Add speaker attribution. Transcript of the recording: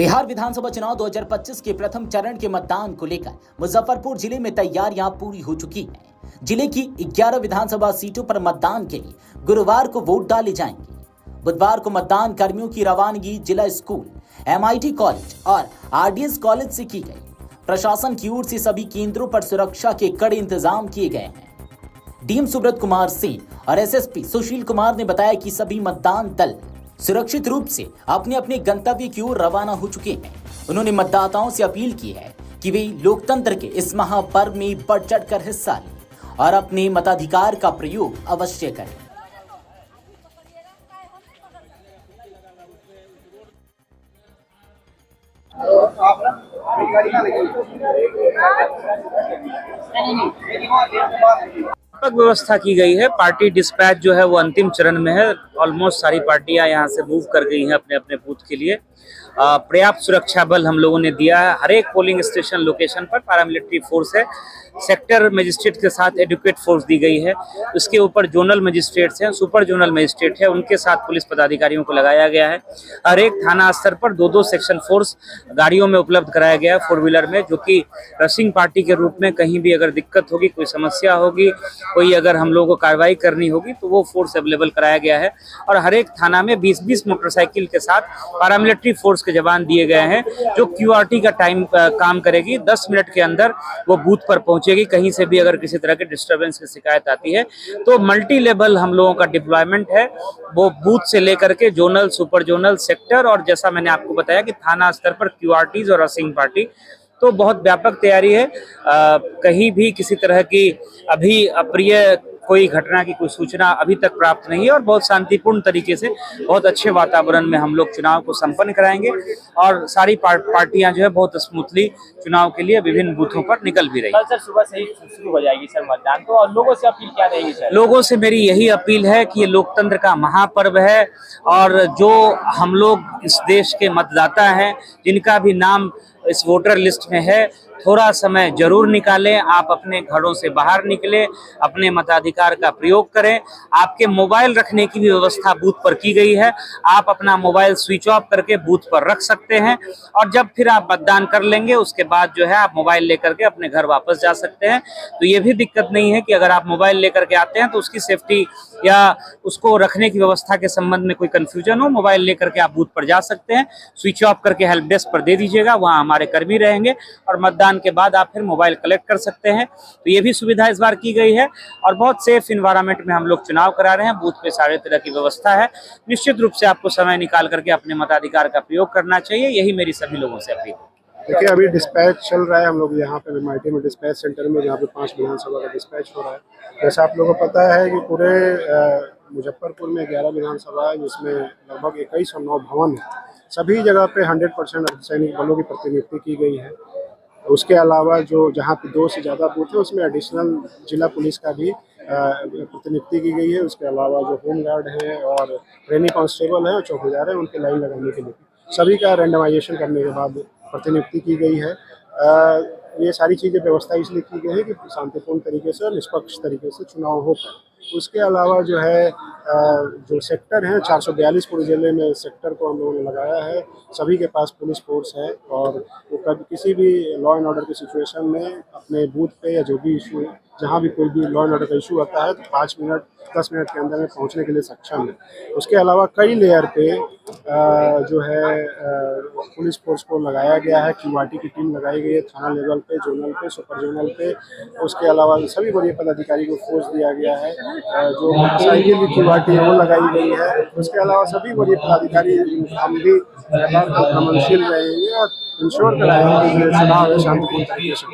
Speaker 1: बिहार विधानसभा चुनाव 2025 के प्रथम चरण के मतदान को लेकर मुजफ्फरपुर जिले में तैयारियां पूरी हो चुकी हैं। जिले की 11 विधानसभा सीटों पर मतदान के लिए गुरुवार को वोट डाले जाएंगे। बुधवार को मतदान कर्मियों की रवानगी जिला स्कूल, MIT कॉलेज और RDS कॉलेज से की गई। प्रशासन की ओर से सभी केंद्रों पर सुरक्षा के कड़े इंतजाम किए गए हैं। डीएम सुब्रत कुमार सिंह और SSP सुशील कुमार ने बताया कि सभी मतदान दल सुरक्षित रूप से अपने अपने गंतव्य की ओर रवाना हो चुके हैं। उन्होंने मतदाताओं से अपील की है कि वे लोकतंत्र के इस महापर्व में बढ़ चढ़कर हिस्सा लें और अपने मताधिकार का प्रयोग अवश्य करें।
Speaker 2: व्यापक व्यवस्था की गई है। पार्टी डिस्पैच जो है वो अंतिम चरण में है। ऑलमोस्ट सारी पार्टियां यहां से मूव कर गई हैं अपने अपने बूथ के लिए। पर्याप्त सुरक्षा बल हम लोगों ने दिया है। हर एक पोलिंग स्टेशन लोकेशन पर पैरामिलिट्री फोर्स है। सेक्टर मजिस्ट्रेट के साथ एडुकेट फोर्स दी गई है। उसके ऊपर जोनल मजिस्ट्रेट्स हैं, सुपर जोनल मजिस्ट्रेट है, उनके साथ पुलिस पदाधिकारियों को लगाया गया है। हर एक थाना स्तर पर दो दो सेक्शन फोर्स गाड़ियों में उपलब्ध कराया गया है, 4 व्हीलर में, जो कि रसिंग पार्टी के रूप में कहीं भी अगर दिक्कत होगी, कोई समस्या होगी, कोई अगर हम लोगों को कार्रवाई करनी होगी तो वो फोर्स अवेलेबल कराया गया है। और हर एक थाना में 20-20 मोटरसाइकिल के साथ पैरामिलिट्री फोर्स के जवान दिए गए हैं, जो QRT का टाइम काम करेगी। 10 मिनट के अंदर वो बूथ पर पहुंचेगी। कहीं से भी अगर किसी तरह के डिस्टर्बेंस की शिकायत आती है तो मल्टी लेवल हम लोगों का डिप्लॉयमेंट है, वो बूथ से लेकर के जोनल, सुपर जोनल, सेक्टर और जैसा मैंने आपको बताया कि थाना स्तर पर QRTs और रसिंग पार्टी। तो बहुत व्यापक तैयारी है। कहीं भी किसी तरह की अभी अप्रिय कोई घटना की कोई सूचना अभी तक प्राप्त नहीं है और बहुत शांतिपूर्ण तरीके से, बहुत अच्छे वातावरण में हम लोग चुनाव को संपन्न कराएंगे और सारी पार्टियां जो है बहुत स्मूथली चुनाव के लिए विभिन्न बूथों पर निकल भी रही।
Speaker 3: कल सर सुबह से ही शुरू हो जाएगी सर मतदान, तो और लोगों से अपील क्या रहेगी सर?
Speaker 2: लोगों से मेरी यही अपील है कि ये लोकतंत्र का महापर्व है और जो हम लोग इस देश के मतदाता हैं, जिनका भी नाम इस वोटर लिस्ट में है, थोड़ा समय जरूर निकालें। आप अपने घरों से बाहर निकलें, अपने मताधिकार का प्रयोग करें। आपके मोबाइल रखने की भी व्यवस्था बूथ पर की गई है। आप अपना मोबाइल स्विच ऑफ करके बूथ पर रख सकते हैं और जब फिर आप मतदान कर लेंगे उसके बाद जो है आप मोबाइल लेकर के अपने घर वापस जा सकते हैं। तो ये भी दिक्कत नहीं है कि अगर आप मोबाइल लेकर के आते हैं तो उसकी सेफ्टी या उसको रखने की व्यवस्था के संबंध में कोई कंफ्यूजन हो, मोबाइल लेकर के आप बूथ पर जा सकते हैं। स्विच ऑफ करके हेल्प डेस्क पर दे दीजिएगा, वहाँ हमारे कर्मी रहेंगे और मतदान के बाद आप फिर मोबाइल कलेक्ट कर सकते हैं। तो ये भी सुविधा इस बार की गई है और बहुत सेफ इन्वायरमेंट में हम लोग चुनाव करा रहे हैं। बूथ पे सारे तरह की व्यवस्था है। निश्चित रूप से आपको समय निकाल करके अपने मताधिकार का प्रयोग करना चाहिए। यही मेरी सभी लोगों से अपील है।
Speaker 4: देखिए, अभी डिस्पैच चल रहा है। हम लोग यहाँ पे MIT में डिस्पैच सेंटर में, जहाँ पे 5 विधानसभा का डिस्पैच हो रहा है। जैसा आप लोगों को पता है कि पूरे मुजफ्फरपुर में 11 विधानसभा है, जिसमें लगभग 2109 भवन है। सभी जगह पे 100% अर्धसैनिक बलों की प्रतिनियुक्ति की गई है। उसके अलावा जो जहाँ पे 2 से ज़्यादा बूथ है उसमें एडिशनल जिला पुलिस का भी प्रतिनियुक्ति की गई है। उसके अलावा जो होम गार्ड है और ट्रेनी कांस्टेबल है और चौकीदार है, उनके लाइन लगाने के लिए सभी का रैंडमाइजेशन करने के बाद प्रतिनियुक्ति की गई है। ये सारी चीज़ें व्यवस्था इसलिए की गई है कि शांतिपूर्ण तरीके से और निष्पक्ष तरीके से चुनाव हो पाए। उसके अलावा जो है जो सेक्टर हैं, 442 पूरे जिले में सेक्टर को हम लोगों ने लगाया है। सभी के पास पुलिस फोर्स है और वो कभी किसी भी लॉ एंड ऑर्डर की सिचुएशन में अपने बूथ पे या जो भी इशू, जहाँ भी कोई भी लॉ एंड ऑर्डर का इशू आता है तो 5 मिनट 10 मिनट के अंदर में पहुँचने के लिए सक्षम है। उसके अलावा कई लेयर पे जो है पुलिस फोर्स को लगाया गया है। QRT की टीम लगाई गई है थाना लेवल पे, जोनल पे, सुपर जोनल पे। उसके अलावा सभी वरीय पदाधिकारी को फोर्स दिया गया है। जो मोटरसाइकिल की QRT है वो लगाई गई है। उसके अलावा सभी वरीय पदाधिकारी हम भी भ्रमणशील रहेंगे और इंश्योर कराएंगे कि चुनाव शांतिपूर्ण तरीके से